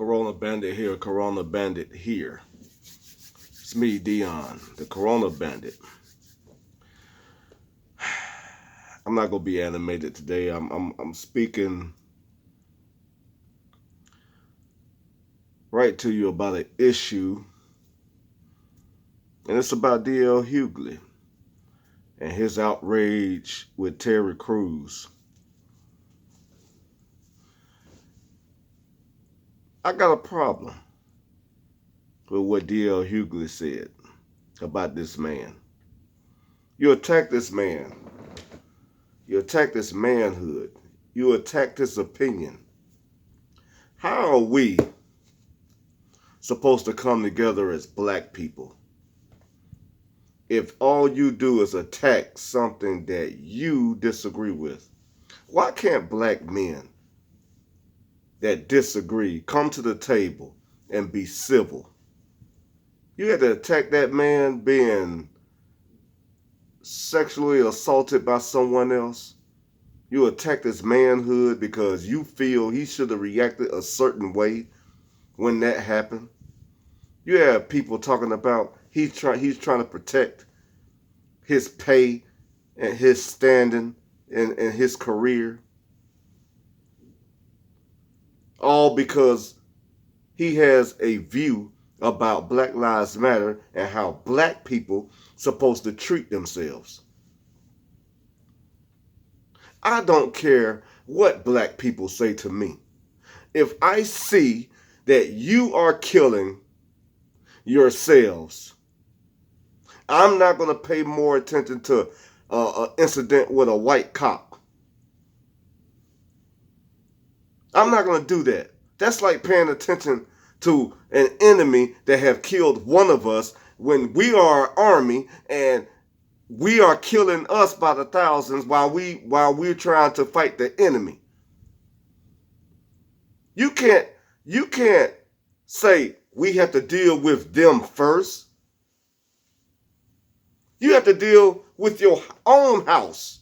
Corona Bandit here, Corona Bandit here. It's me, Dion, the Corona Bandit. I'm not gonna be animated today. I'm speaking right to you about an issue, and it's about D.L Hugley and his outrage with Terry Crews. I got a problem with what D.L Hugley said about this man. You attack this man. You attack this manhood. You attack this opinion. How are we supposed to come together as black people if all you do is attack something that you disagree with? Why can't black men that disagree come to the table and be civil? You had to attack that man being sexually assaulted by someone else. You attack his manhood because you feel he should have reacted a certain way when that happened. You have people talking about he's trying to protect his pay and his standing and his career. All because he has a view about Black Lives Matter and how black people supposed to treat themselves. I don't care what black people say to me. If I see that you are killing yourselves, I'm not going to pay more attention to an incident with a white cop. I'm not going to do that. That's like paying attention to an enemy that have killed one of us when we are an army and we are killing us by the thousands while we're trying to fight the enemy. You can't say we have to deal with them first. You have to deal with your own house.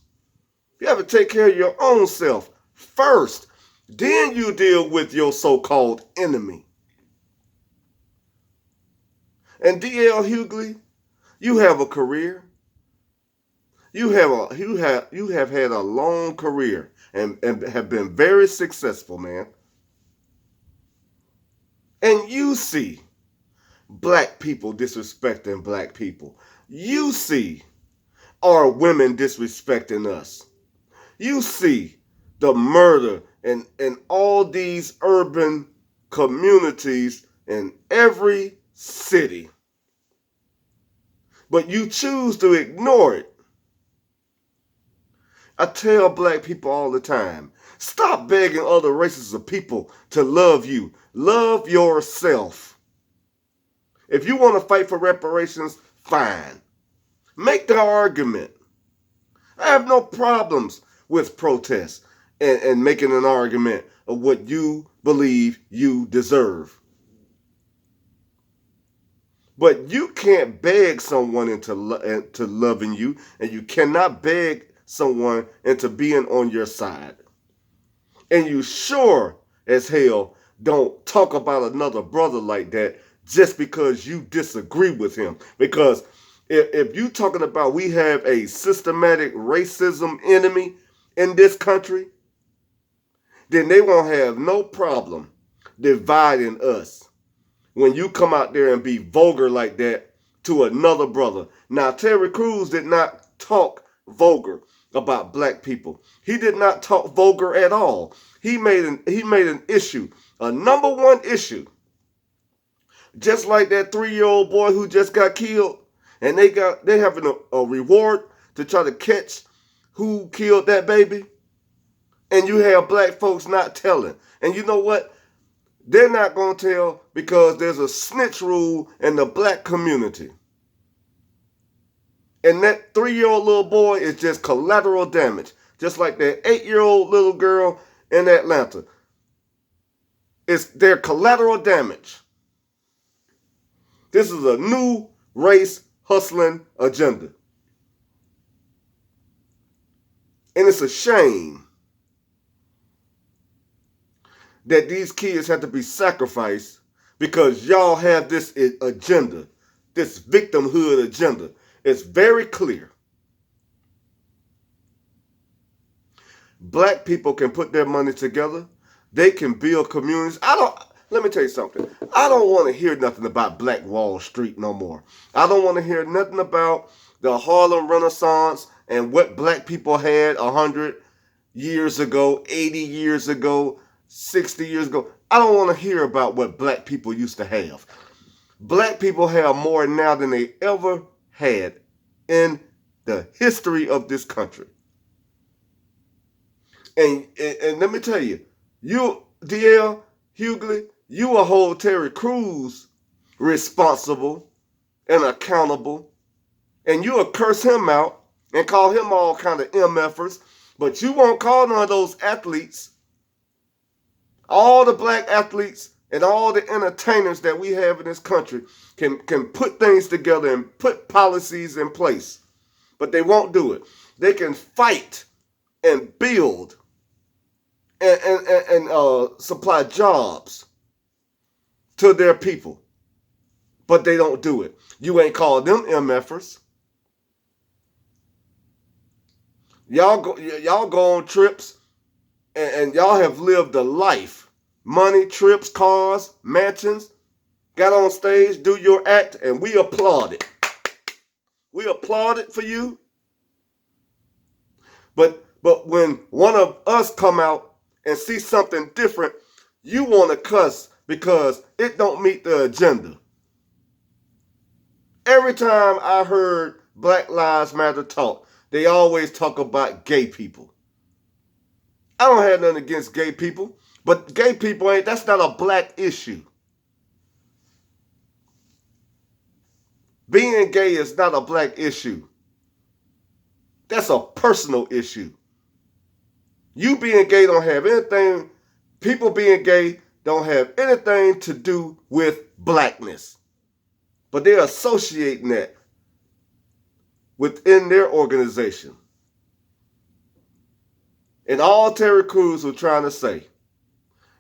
You have to take care of your own self first. Then you deal with your so-called enemy. And D.L Hugley, you have a career. You have had a long career and have been very successful, man. And you see black people disrespecting black people. You see our women disrespecting us. You see the murder in all these urban communities in every city. But you choose to ignore it. I tell black people all the time, stop begging other races of people to love you. Love yourself. If you want to fight for reparations, fine. Make the argument. I have no problems with protests and making an argument of what you believe you deserve. But you can't beg someone into loving you, and you cannot beg someone into being on your side. And you sure as hell don't talk about another brother like that just because you disagree with him. Because if you talking about we have a systematic racism enemy in this country, then they won't have no problem dividing us when you come out there and be vulgar like that to another brother. Now, Terry Crews did not talk vulgar about black people. He did not talk vulgar at all. He made an issue, a number one issue. Just like that 3-year-old boy who just got killed, and they having a reward to try to catch who killed that baby. And you have black folks not telling. And you know what? They're not going to tell because there's a snitch rule in the black community. And that 3-year-old little boy is just collateral damage. Just like that 8-year-old little girl in Atlanta. It's their collateral damage. This is a new race hustling agenda. And it's a shame that these kids have to be sacrificed because y'all have this agenda, this victimhood agenda. It's very clear. Black people can put their money together. They can build communities. Let me tell you something. I don't want to hear nothing about Black Wall Street no more. I don't want to hear nothing about the Harlem Renaissance and what black people had 100 years ago, 80 years ago, 60 years ago. I don't want to hear about what black people used to have. Black people have more now than they ever had in the history of this country. And let me tell you, you, D.L Hugley, you will hold Terry Crews responsible and accountable, and you'll curse him out and call him all kind of MFers, but you won't call none of those athletes, all the black athletes and all the entertainers that we have in this country can put things together and put policies in place, but they won't do it. They can fight and build and supply jobs to their people, but they don't do it. You ain't called them MFers. Y'all go on trips and y'all have lived a life. Money, trips, cars, mansions. Got on stage, do your act, and we applaud it. We applaud it for you. But when one of us come out and see something different, you want to cuss because it don't meet the agenda. Every time I heard Black Lives Matter talk, they always talk about gay people. I don't have nothing against gay people, but gay people that's not a black issue. Being gay is not a black issue. That's a personal issue. You being gay don't have anything, people being gay don't have anything to do with blackness. But they're associating that within their organization. And all Terry Crews was trying to say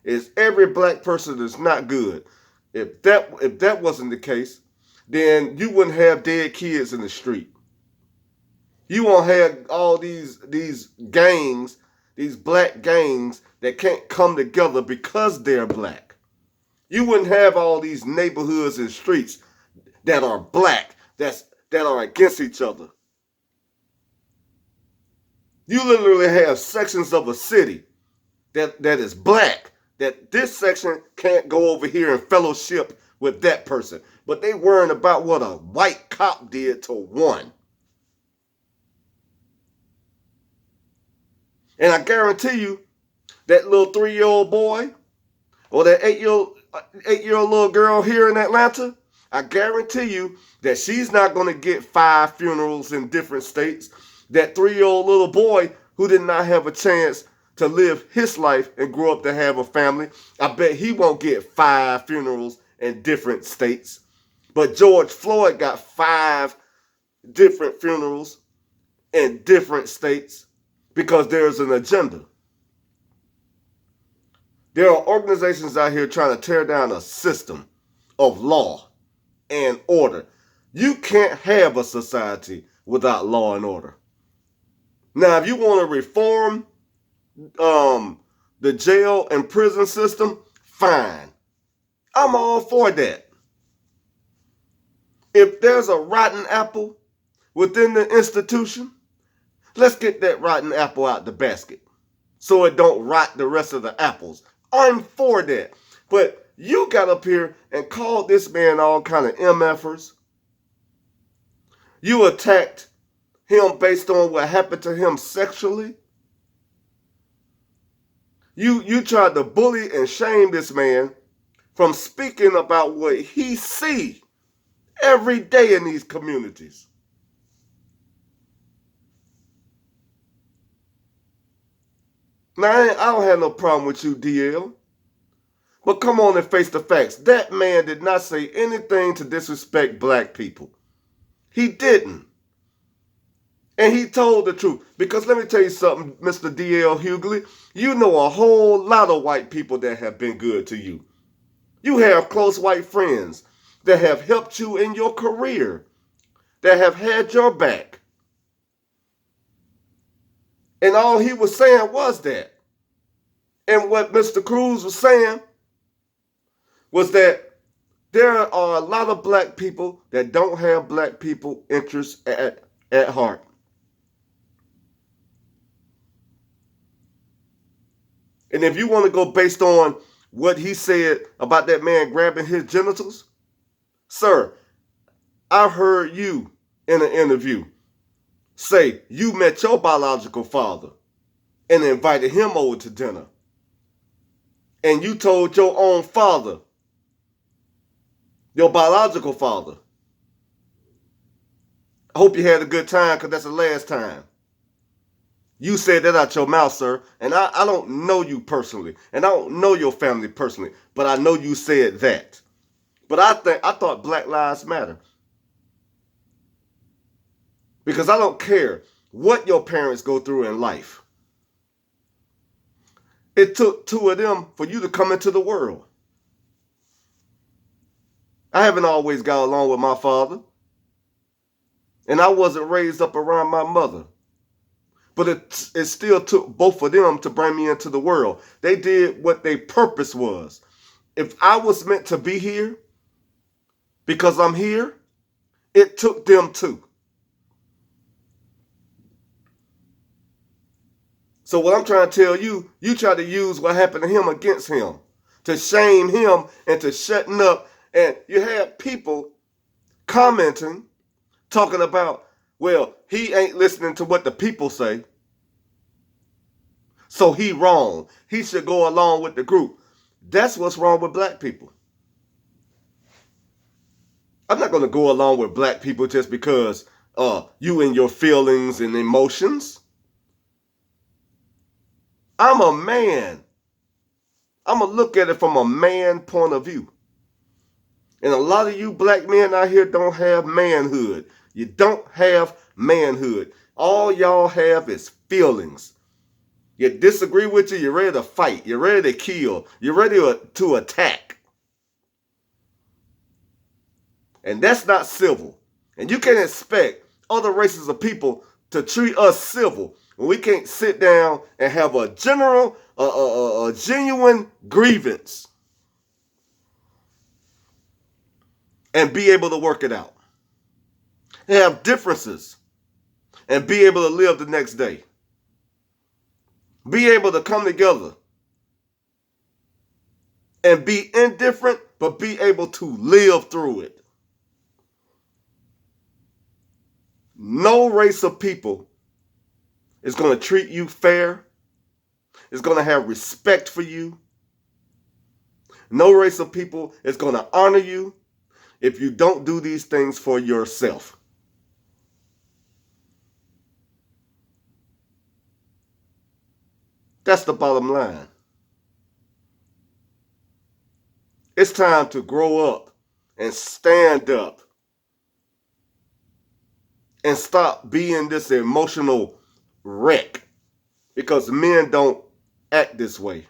is every black person is not good. If that wasn't the case, then you wouldn't have dead kids in the street. You won't have all these gangs, these black gangs that can't come together because they're black. You wouldn't have all these neighborhoods and streets that are black, that are against each other. You literally have sections of a city that is black, that this section can't go over here and fellowship with that person. But they worrying about what a white cop did to one. And I guarantee you, that little 3-year-old boy or that 8-year-old little girl here in Atlanta, I guarantee you that she's not going to get 5 funerals in different states. That 3-year-old little boy who did not have a chance to live his life and grow up to have a family, I bet he won't get 5 funerals in different states. But George Floyd got 5 different funerals in different states because there's an agenda. There are organizations out here trying to tear down a system of law and order. You can't have a society without law and order. Now, if you want to reform the jail and prison system, fine. I'm all for that. If there's a rotten apple within the institution, let's get that rotten apple out the basket so it don't rot the rest of the apples. I'm for that. But you got up here and called this man all kind of MFers. You attacked him based on what happened to him sexually. You tried to bully and shame this man from speaking about what he sees every day in these communities. Now, I don't have no problem with you, DL. But come on and face the facts. That man did not say anything to disrespect black people. He didn't. And he told the truth. Because let me tell you something, Mr. D.L. Hugley, you know a whole lot of white people that have been good to you. You have close white friends that have helped you in your career, that have had your back. And all he was saying was that. And what Mr. Cruz was saying was that there are a lot of black people that don't have black people interests at heart. And if you want to go based on what he said about that man grabbing his genitals, sir, I heard you in an interview say you met your biological father and invited him over to dinner. And you told your own father, your biological father, I hope you had a good time because that's the last time. You said that out your mouth, sir. And I don't know you personally. And I don't know your family personally. But I know you said that. But I thought Black Lives Matter. Because I don't care what your parents go through in life. It took two of them for you to come into the world. I haven't always got along with my father. And I wasn't raised up around my mother. But it still took both of them to bring me into the world. They did what their purpose was. If I was meant to be here, because I'm here, it took them too. So what I'm trying to tell you, you try to use what happened to him against him, to shame him and to shutting up. And you have people commenting, talking about, well, he ain't listening to what the people say, so he wrong. He should go along with the group. That's what's wrong with black people. I'm not going to go along with black people just because you and your feelings and emotions. I'm a man. I'm going to look at it from a man point of view. And a lot of you black men out here don't have manhood. You don't have manhood. All y'all have is feelings. You disagree with you, you're ready to fight. You're ready to kill. You're ready to attack. And that's not civil. And you can't expect other races of people to treat us civil when we can't sit down and have a genuine grievance and be able to work it out. Have differences and be able to live the next day. Be able to come together and be indifferent, but be able to live through it. No race of people is going to treat you fair. Is going to have respect for you. No race of people is going to honor you if you don't do these things for yourself. That's the bottom line. It's time to grow up and stand up and stop being this emotional wreck, because men don't act this way.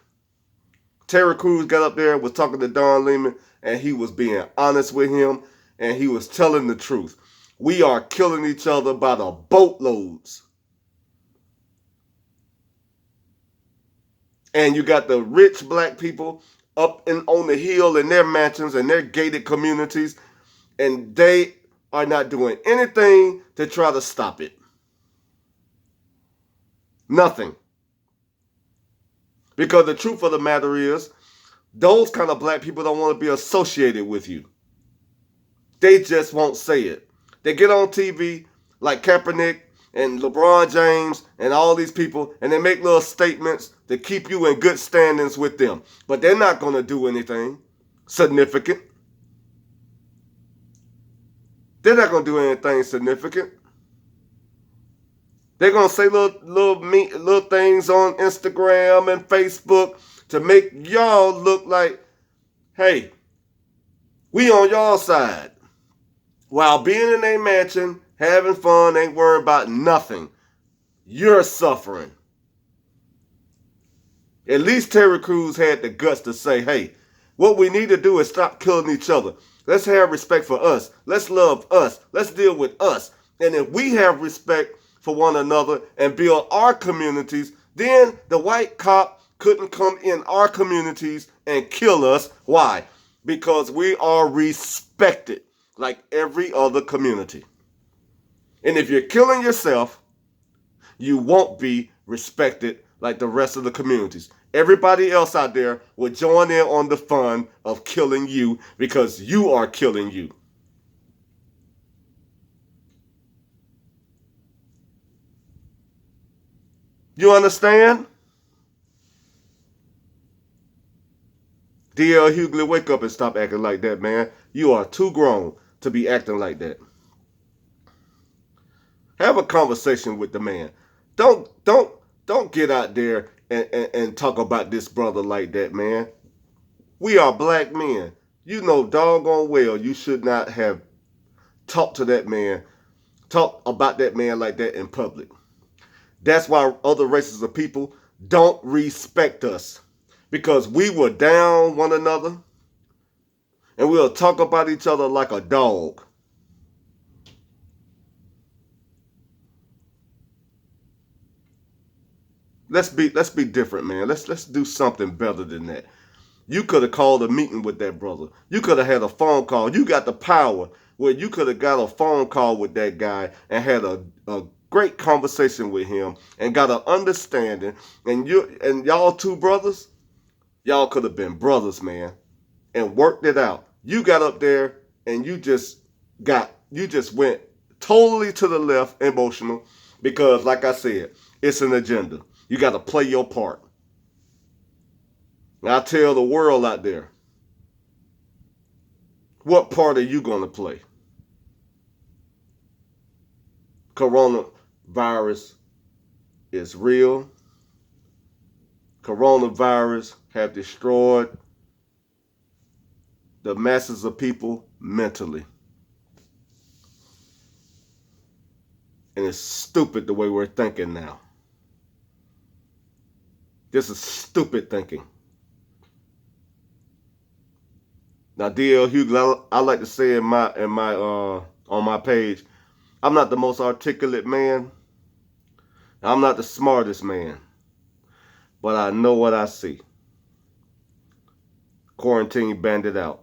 Terry Crews got up there and was talking to Don Lemon, and he was being honest with him, and he was telling the truth. We are killing each other by the boatloads. And you got the rich black people up on the hill in their mansions and their gated communities, and they are not doing anything to try to stop it. Nothing. Because the truth of the matter is, those kind of black people don't want to be associated with you. They just won't say it. They get on TV like Kaepernick and LeBron James and all these people, and they make little statements to keep you in good standings with them. But they're not going to do anything significant. They're not going to do anything significant. They're going to say little things on Instagram and Facebook to make y'all look like, hey, we on y'all side. While being in a mansion, having fun, ain't worried about nothing. You're suffering. At least Terry Crews had the guts to say, hey, what we need to do is stop killing each other. Let's have respect for us. Let's love us. Let's deal with us. And if we have respect for one another and build our communities, then the white cop couldn't come in our communities and kill us. Why? Because we are respected like every other community. And if you're killing yourself, you won't be respected like the rest of the communities. Everybody else out there will join in on the fun of killing you because you are killing you. You understand? D.L Hugley, wake up and stop acting like that, man. You are too grown to be acting like that. Have a conversation with the man. Don't get out there and talk about this brother like that, man. We are black men. You know doggone well you should not have talked to that man, talk about that man like that in public. That's why other races of people don't respect us. Because we will down one another and we'll talk about each other like a dog. Let's be different, man. Let's do something better than that. You could have called a meeting with that brother. You could have had a phone call. You got the power where you could have got a phone call with that guy and had a great conversation with him and got an understanding. And y'all two brothers, y'all could have been brothers, man, and worked it out. You got up there and you just went totally to the left emotional because, like I said, it's an agenda. You got to play your part. And I tell the world out there, what part are you going to play? Coronavirus is real. Coronavirus have destroyed the masses of people mentally. And it's stupid the way we're thinking now. This is stupid thinking. Now, D.L Hugley, I like to say in my on my page, I'm not the most articulate man. I'm not the smartest man. But I know what I see. Quarantine banded out.